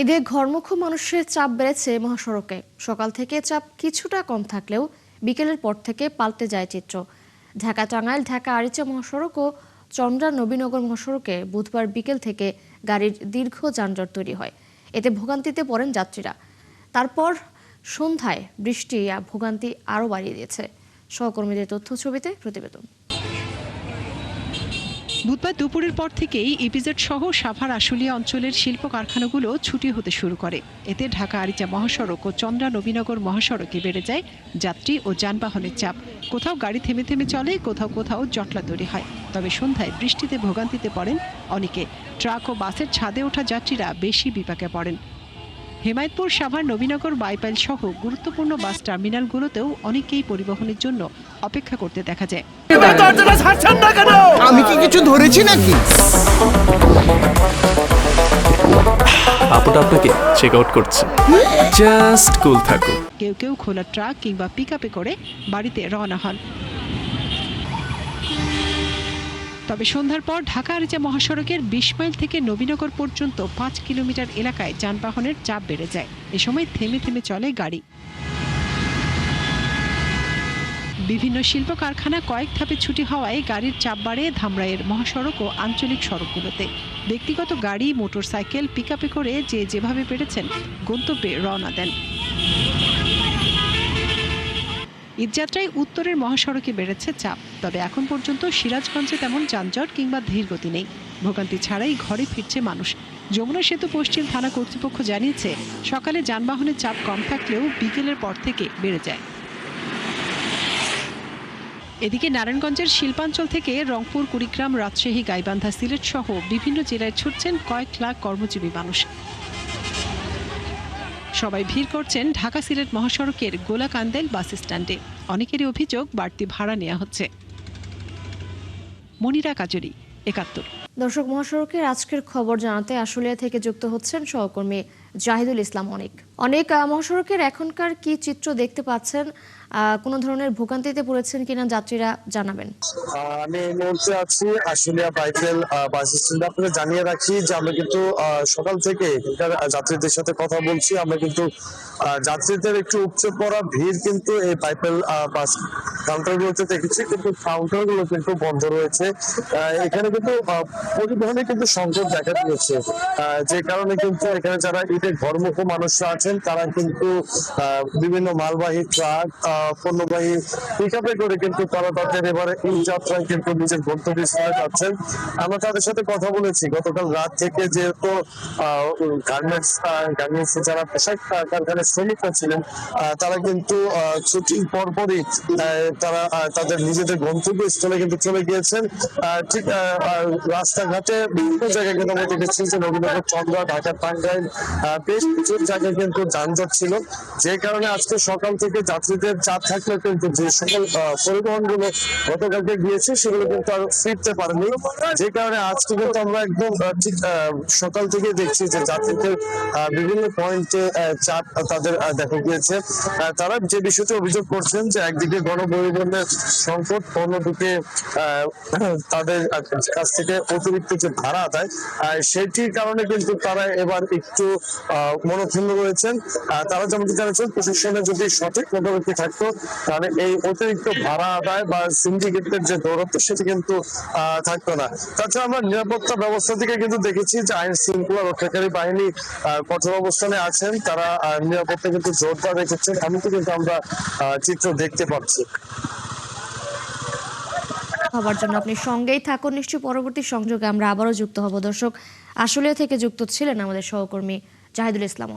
ঈদে ঘরমুখী মানুষের চাপ বেড়েছে মহাসড়কে। সকাল থেকে চাপ কিছুটা কম থাকলেও বিকেলের পর থেকে পাল্টে যায় চিত্র। ঢাকা টাঙ্গাইল ঢাকা আরিচা মহাসড়ক ও চন্দ্রা নবীনগর মহাসড়কে বুধবার বিকেল থেকে গাড়ির দীর্ঘ যানজট তৈরি হয়। এতে ভোগান্তিতে পড়েন যাত্রীরা। তারপর সন্ধ্যায় বৃষ্টি ভোগান্তি আরও বাড়িয়ে দিয়েছে। সহকর্মীদের তথ্য ছবিতে প্রতিবেদন। বুধবার দুপুরের পর থেকেই ইপিজেড সহ সাভার আশুলিয়া অঞ্চলের শিল্প কারখানাগুলো ছুটি হতে শুরু করে। এতে ঢাকা আরিচা মহাসড়ক ও চন্দ্রা নবীনগর মহাসড়কে বেড়ে যায় যাত্রী ও যানবাহনের চাপ। কোথাও গাড়ি থেমে থেমে চলে, কোথাও কোথাও জটলা তৈরি হয়। তবে সন্ধ্যায় বৃষ্টিতে ভোগান্তিতে পড়েন অনেকে। ট্রাক ও বাসের ছাদে ওঠা যাত্রীরা বেশি বিপাকে পড়েন। হেমায়তপুর, সাভার, নবীনগর, বাইপাইল সহ গুরুত্বপূর্ণ বাস টার্মিনালগুলোতেও অনেকেই পরিবহনের জন্য অপেক্ষা করতে দেখা যায়। আমি কি কিছু ধরেছি নাকি? আপুটা আপনাকে চেক আউট করছে, জাস্ট কুল থাকুন। কেউ কেউ খোলা ট্রাক কিংবা পিকআপে করে বাড়িতে রওনা হন। তবে সন্ধ্যার পর ঢাকা আরিচা মহাসড়কের ২০ মাইল থেকে নবীনগর পর্যন্ত ৫ কিলোমিটার এলাকায় যানবাহনের চাপ বেড়ে যায়। এ সময় থেমে থেমে চলে গাড়ি। বিভিন্ন শিল্প কারখানা কয়েক ধাপে ছুটি হওয়ায় গাড়ির চাপ বাড়ে ধামরাইয়ের মহাসড়ক ও আঞ্চলিক সড়কগুলোতে। ব্যক্তিগত গাড়ি, মোটরসাইকেল, পিকআপে করে যে যেভাবে পেরেছেন গন্তব্যে রওনা দেন। ঈদযাত্রায় উত্তরের মহাসড়কে বেড়েছে চাপ। তবে এখন পর্যন্ত সিরাজগঞ্জে তেমন যানজট কিংবা ধীরগতি নেই। ভোগান্তি ছাড়াই ঘরে ফিরছে মানুষ। যমুনা সেতু পশ্চিম থানা কর্তৃপক্ষ জানিয়েছে, সকালে যানবাহনের চাপ কম থাকলেও বিকেলের পর থেকে বেড়ে যায়। এদিকে নারায়ণগঞ্জের শিল্পাঞ্চল থেকে রংপুর, কুড়িগ্রাম, রাজশাহী, গাইবান্ধা, সিলেট সহ বিভিন্ন জেলায় ছুটছেন কয়েক লাখ কর্মজীবী মানুষ। সবাই ভিড় করছেন ঢাকা সিলেট মহাসড়কের গোলাকান্দেল বাস স্ট্যান্ডে। অনেকেরই অভিযোগ বাড়তি ভাড়া নেওয়া হচ্ছে। মনিরা কাজরি, ৭১। দর্শক, মহাসড়কের আজকের খবর জানাতে আশুলিয়া থেকে যুক্ত হচ্ছেন সহকর্মী জাহিদুল ইসলাম অনেক। মহাসড়কের এখনকার কি চিত্র দেখতে পাচ্ছেন? কোনো ধরনের ভোগান্তিতে পড়েছেন কিনা যাত্রীরা জানাবেন। আমি এই মুহূর্তে আছি আশুলিয়া বাইপাইল বাস স্ট্যান্ডে। আপনাকে জানিয়ে রাখি যে আমরা কিন্তু সকাল থেকে এখানকার যাত্রীদের সাথে কথা বলছি। আমরা কিন্তু যাত্রীদের একটু উপচে পড়া ভিড় কিন্তু এই বাইপাইল বাস কাউন্টারগুলোতে দেখেছি, কিন্তু কাউন্টারগুলো কিন্তু বন্ধ রয়েছে। এখানে কিন্তু পরিবহনে কিন্তু সংকট দেখা দিয়েছে, যে কারণে কিন্তু এখানে যারা ঈদে ঘরমুখী মানুষরা আছেন তারা কিন্তু বিভিন্ন মালবাহী ট্রাক, পণ্যবাহী পিকআপে করে কিন্তু তারা তাদের এবারে এই যাত্রায় কিন্তু নিজের গন্তব্যস্থলে যাচ্ছেন। আমরা তাদের সাথে কথা বলেছি। গতকাল রাত থেকে যেহেতু গার্মেন্টস যারা পোশাক কারখানার শ্রমিকরা ছিলেন, তারা কিন্তু ছুটির পরপরই তারা তাদের নিজেদের গন্তব্যস্থলে কিন্তু চলে গিয়েছেন। ঠিক রাস্তাঘাটে বিভিন্ন জায়গায় কিন্তু আমরা দেখেছি যে নবীনগর, চন্দ্রা, ঢাকা টাঙ্গাইল বেশ কিছু জায়গায় কিন্তু যানজট ছিল, যে কারণে আজকে সকাল থেকে যাত্রীদের চাপ থাকলে কিন্তু যে সকল পরিবহন গুলো গতকালকে গিয়েছে সেগুলো কিন্তু আর ফিরতে পারেনি, যে কারণে আজকে কিন্তু আমরা একদম ঠিক সকাল থেকে দেখছি যে যাত্রীদের বিভিন্ন পয়েন্টে চাপ তাদের দেখা গিয়েছে। তারা যে বিষয়টি অভিযোগ করছেন যে একদিকে গণপরিবহনের সংকট, অন্যদিকে তাদের কাছ থেকে অতিরিক্ত যে ভাড়া আদায়, সেটির কারণে কিন্তু তারা এবার একটু মনক্ষুণ্ণ রয়েছেন। তারা যেমন জানিয়েছেন, প্রশাসনে যদি সঠিক পদক্ষেপ থাকতো তাহলে এই অতিরিক্ত ভাড়া আদায় বা সিন্ডিকেটের যে দৌরত্ব সেটি কিন্তু থাকতো না। তাছাড়া আমরা নিরাপত্তা ব্যবস্থা থেকে কিন্তু দেখেছি যে আইন শৃঙ্খলা রক্ষাকারী বাহিনী কঠোর অবস্থানে আছেন, তারা নিরাপত্তা কিন্তু জোরদার রেখেছেন, এমনকি কিন্তু আমরা চিত্র দেখতে পাচ্ছি। খবর জন্য আপনি সঙ্গেই থাকুন। নিশ্চয়ই পরবর্তী সংযোগে আমরা আবারও যুক্ত হব। দর্শক, আশুলিয়া থেকে যুক্ত ছিলেন আমাদের সহকর্মী জাহিদুল ইসলাম।